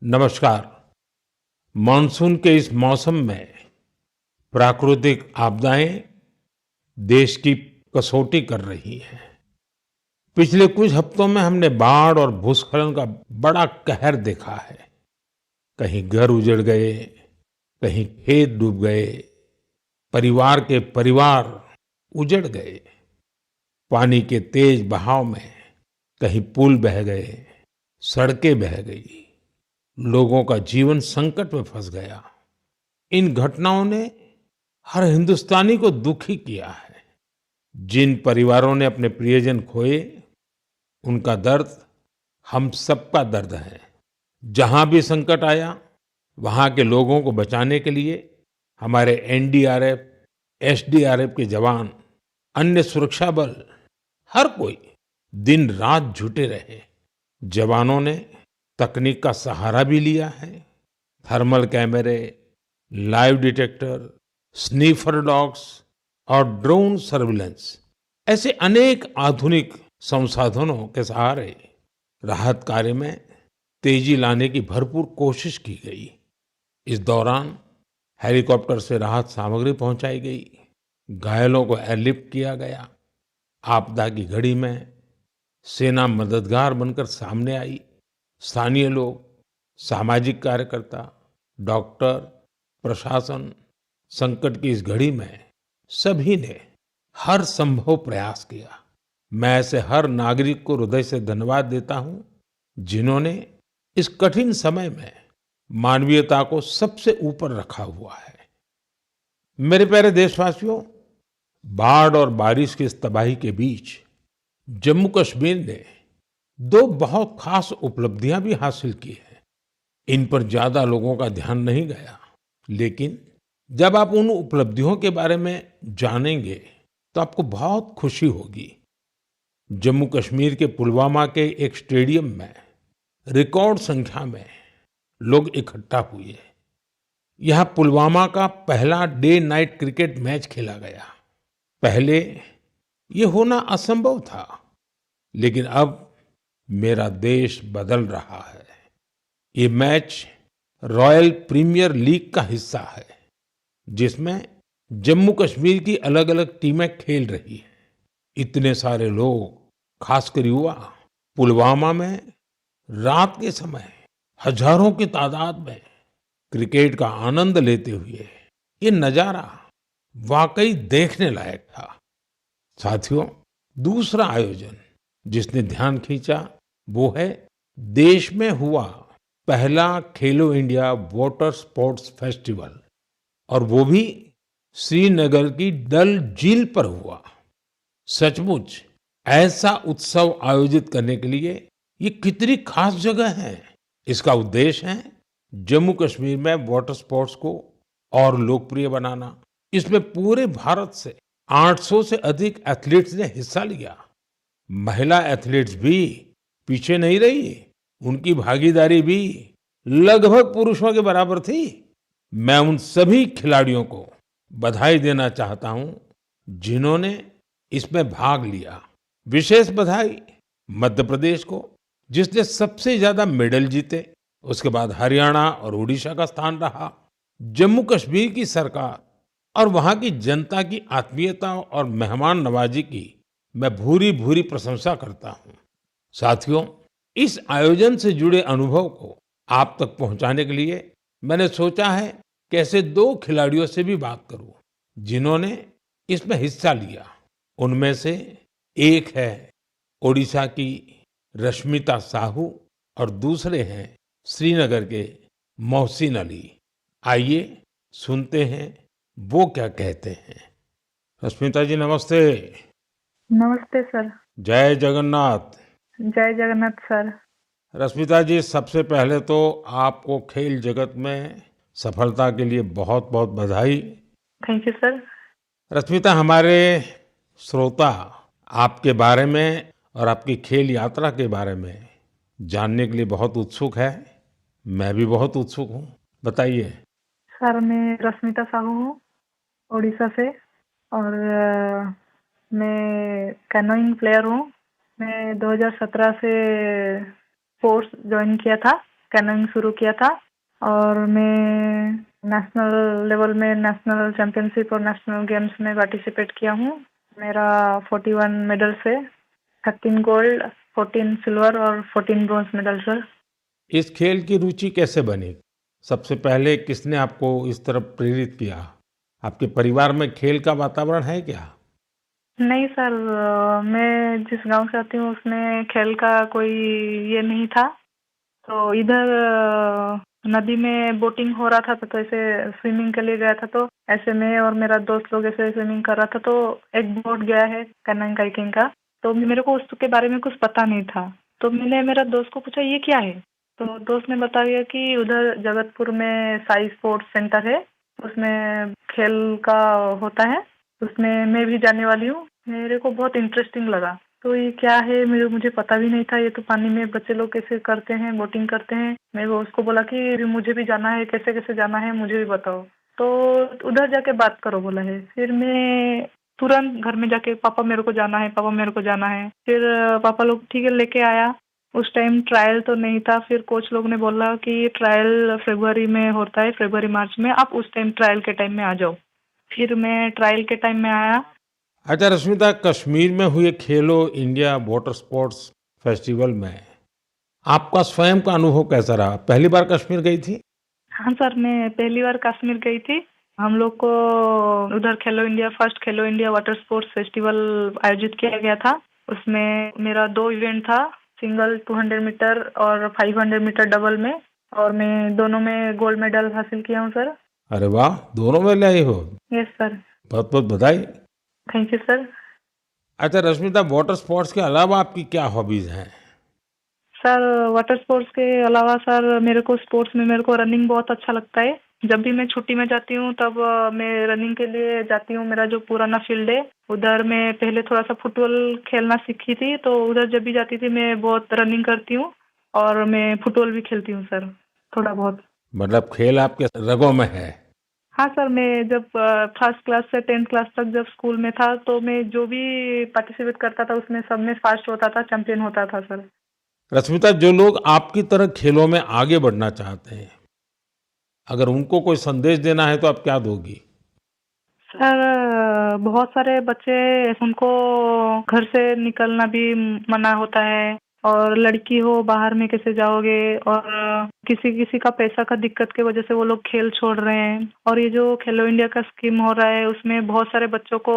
नमस्कार। मानसून के इस मौसम में प्राकृतिक आपदाएं देश की कसौटी कर रही हैं। पिछले कुछ हफ्तों में हमने बाढ़ और भूस्खलन का बड़ा कहर देखा है। कहीं घर उजड़ गए, कहीं खेत डूब गए, परिवार के परिवार उजड़ गए। पानी के तेज बहाव में कहीं पुल बह गए, सड़कें बह गई, लोगों का जीवन संकट में फंस गया। इन घटनाओं ने हर हिंदुस्तानी को दुखी किया है। जिन परिवारों ने अपने प्रियजन खोए, उनका दर्द हम सबका दर्द है। जहां भी संकट आया, वहां के लोगों को बचाने के लिए हमारे एनडीआरएफ, एसडीआरएफ के जवान, अन्य सुरक्षा बल, हर कोई दिन रात जुटे रहे। जवानों ने तकनीक का सहारा भी लिया है। थर्मल कैमरे, लाइव डिटेक्टर, स्नीफर डॉग्स और ड्रोन सर्विलेंस ऐसे अनेक आधुनिक संसाधनों के सहारे राहत कार्य में तेजी लाने की भरपूर कोशिश की गई। इस दौरान हेलीकॉप्टर से राहत सामग्री पहुंचाई गई, घायलों को एयरलिफ्ट किया गया। आपदा की घड़ी में सेना मददगार बनकर सामने आई। स्थानीय लोग, सामाजिक कार्यकर्ता, डॉक्टर, प्रशासन, संकट की इस घड़ी में सभी ने हर संभव प्रयास किया। मैं ऐसे हर नागरिक को हृदय से धन्यवाद देता हूं, जिन्होंने इस कठिन समय में मानवीयता को सबसे ऊपर रखा हुआ है। मेरे प्यारे देशवासियों, बाढ़ और बारिश की इस तबाही के बीच जम्मू कश्मीर ने दो बहुत खास उपलब्धियां भी हासिल की हैं। इन पर ज्यादा लोगों का ध्यान नहीं गया, लेकिन जब आप उन उपलब्धियों के बारे में जानेंगे तो आपको बहुत खुशी होगी। जम्मू कश्मीर के पुलवामा के एक स्टेडियम में रिकॉर्ड संख्या में लोग इकट्ठा हुए। यहाँ पुलवामा का पहला डे नाइट क्रिकेट मैच खेला गया। पहले ये होना असंभव था, लेकिन अब मेरा देश बदल रहा है। ये मैच रॉयल प्रीमियर लीग का हिस्सा है, जिसमें जम्मू कश्मीर की अलग अलग टीमें खेल रही हैं। इतने सारे लोग, खासकर युवा, पुलवामा में रात के समय हजारों की तादाद में क्रिकेट का आनंद लेते हुए, ये नजारा वाकई देखने लायक था। साथियों, दूसरा आयोजन जिसने ध्यान खींचा वो है देश में हुआ पहला खेलो इंडिया वाटर स्पोर्ट्स फेस्टिवल, और वो भी श्रीनगर की डल झील पर हुआ। सचमुच ऐसा उत्सव आयोजित करने के लिए ये कितनी खास जगह है। इसका उद्देश्य है जम्मू कश्मीर में वाटर स्पोर्ट्स को और लोकप्रिय बनाना। इसमें पूरे भारत से 800 से अधिक एथलीट्स ने हिस्सा लिया। महिला एथलीट्स भी पीछे नहीं रही, उनकी भागीदारी भी लगभग पुरुषों के बराबर थी। मैं उन सभी खिलाड़ियों को बधाई देना चाहता हूं जिन्होंने इसमें भाग लिया। विशेष बधाई मध्य प्रदेश को, जिसने सबसे ज्यादा मेडल जीते। उसके बाद हरियाणा और उड़ीसा का स्थान रहा। जम्मू कश्मीर की सरकार और वहां की जनता की आत्मीयता और मेहमान नवाजी की मैं भूरी भूरी प्रशंसा करता हूं। साथियों, इस आयोजन से जुड़े अनुभव को आप तक पहुंचाने के लिए मैंने सोचा है कि ऐसे दो खिलाड़ियों से भी बात करूं जिन्होंने इसमें हिस्सा लिया। उनमें से एक है ओडिशा की रश्मिता साहू और दूसरे हैं श्रीनगर के मोहसिन अली। आइए सुनते हैं वो क्या कहते हैं। रश्मिता जी, नमस्ते। नमस्ते सर। जय जगन्नाथ। जय जगन्नाथ सर। रश्मिता जी, सबसे पहले तो आपको खेल जगत में सफलता के लिए बहुत बहुत बधाई। Thank you sir. रश्मिता, हमारे श्रोता आपके बारे में और आपकी खेल यात्रा के बारे में जानने के लिए बहुत उत्सुक है। मैं भी बहुत उत्सुक हूँ, बताइए। सर, मैं रश्मिता साहू हूँ, उड़ीसा से। और मैं कैनोइंग प्लेयर हूँ। मैं 2017 से स्पोर्ट्स ज्वाइन किया था। कैनोइंग शुरू किया था और मैं नेशनल लेवल में नेशनल चैंपियनशिप और नेशनल गेम्स में पार्टिसिपेट किया हूँ। मेरा 41 मेडल्स है, 13 गोल्ड, 14 सिल्वर और 14 ब्रॉन्ज मेडल सर। इस खेल की रुचि कैसे बनी? सबसे पहले किसने आपको इस तरफ प्रेरित किया? आपके परिवार में खेल का वातावरण है क्या? नहीं सर, मैं जिस गांव से आती हूँ उसमें खेल का कोई ये नहीं था। तो इधर नदी में बोटिंग हो रहा था तो ऐसे स्विमिंग के लिए गया था। तो ऐसे मैं और मेरा दोस्त लोग ऐसे स्विमिंग कर रहा था तो एक बोट गया है कैनोइंग काइकिंग का। तो मेरे को उसके बारे में कुछ पता नहीं था। तो मैंने मेरा दोस्त को पूछा ये क्या है? तो दोस्त ने बताया कि उधर जगतपुर में साई स्पोर्ट्स सेंटर है, उसमें खेल का होता है, उसमें मैं भी जाने वाली हूँ। मेरे को बहुत इंटरेस्टिंग लगा। तो ये क्या है मुझे पता भी नहीं था। ये तो पानी में बच्चे लोग कैसे करते हैं, बोटिंग करते हैं। मैं उसको बोला कि मुझे भी जाना है, कैसे कैसे जाना है मुझे भी बताओ। तो उधर जाके बात करो बोला है। फिर मैं तुरंत घर में जाके पापा मेरे को जाना है, पापा मेरे को जाना है। फिर पापा लोग ठीक है लेके आया। उस टाइम ट्रायल तो नहीं था। फिर कोच लोग ने बोला कि ट्रायल फरवरी में होता है, फरवरी मार्च में, आप उस टाइम ट्रायल के टाइम में आ जाओ। फिर मैं ट्रायल के टाइम में आया। अच्छा रश्मिता, कश्मीर में हुए खेलो इंडिया वाटर स्पोर्ट्स फेस्टिवल में आपका स्वयं का अनुभव कैसा रहा? पहली बार कश्मीर गई थी? हाँ सर, मैं पहली बार कश्मीर गई थी। हम लोग को उधर फर्स्ट खेलो इंडिया वाटर स्पोर्ट्स फेस्टिवल आयोजित किया गया था। उसमें मेरा 2 इवेंट था, सिंगल 200 मीटर और 500 मीटर डबल में, और मैं दोनों में गोल्ड मेडल हासिल किया हूँ सर। अरे वाह, दोनों में लाई हो। Yes sir. बहुत बहुत बधाई। Thank you sir. अच्छा रश्मिता, वाटर स्पोर्ट्स के अलावा आपकी क्या हॉबीज हैं? सर वाटर स्पोर्ट्स के अलावा सर मेरे को स्पोर्ट्स में मेरे को रनिंग बहुत अच्छा लगता है। जब भी मैं छुट्टी में जाती हूँ तब मैं रनिंग के लिए जाती हूँ। मेरा जो पुराना फील्ड है उधर मैं पहले थोड़ा सा फुटबॉल खेलना सीखी थी, तो उधर जब भी जाती थी मैं बहुत रनिंग करती हूँ और मैं फुटबॉल भी खेलती हूँ सर, थोड़ा बहुत। मतलब खेल आपके रगों में है। हाँ सर, मैं जब फर्स्ट क्लास से 10th क्लास तक जब स्कूल में था तो मैं जो भी पार्टिसिपेट करता था उसमें सब में फर्स्ट होता था, चैंपियन होता था सर। रश्मिता, जो लोग आपकी तरह खेलों में आगे बढ़ना चाहते हैं, अगर उनको कोई संदेश देना है तो आप क्या दोगी? सर बहुत सारे बच्चे, उनको घर से निकलना भी मना होता है, और लड़की हो बाहर में कैसे जाओगे, और किसी किसी का पैसा का दिक्कत की वजह से वो लोग खेल छोड़ रहे हैं। और ये जो खेलो इंडिया का स्कीम हो रहा है उसमें बहुत सारे बच्चों को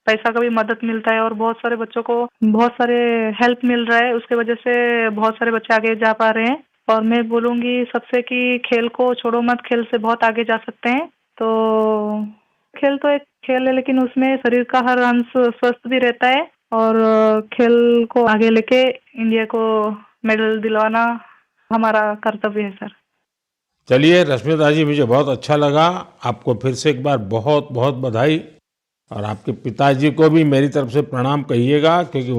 पैसा का भी मदद मिलता है और बहुत सारे बच्चों को बहुत सारे हेल्प मिल रहा है। उसके वजह से बहुत सारे बच्चे आगे जा पा रहे हैं। और मैं बोलूँगी सबसे कि खेल को छोड़ो मत, खेल से बहुत आगे जा सकते हैं। तो खेल तो एक खेल है लेकिन उसमें शरीर का हर अंश स्वस्थ भी रहता है, और खेल को आगे लेके इंडिया को मेडल दिलवाना हमारा कर्तव्य है सर। चलिए रश्मिता जी, मुझे बहुत अच्छा लगा। आपको फिर से एक बार बहुत बहुत बधाई, और आपके पिताजी को भी मेरी तरफ से प्रणाम कहिएगा, क्योंकि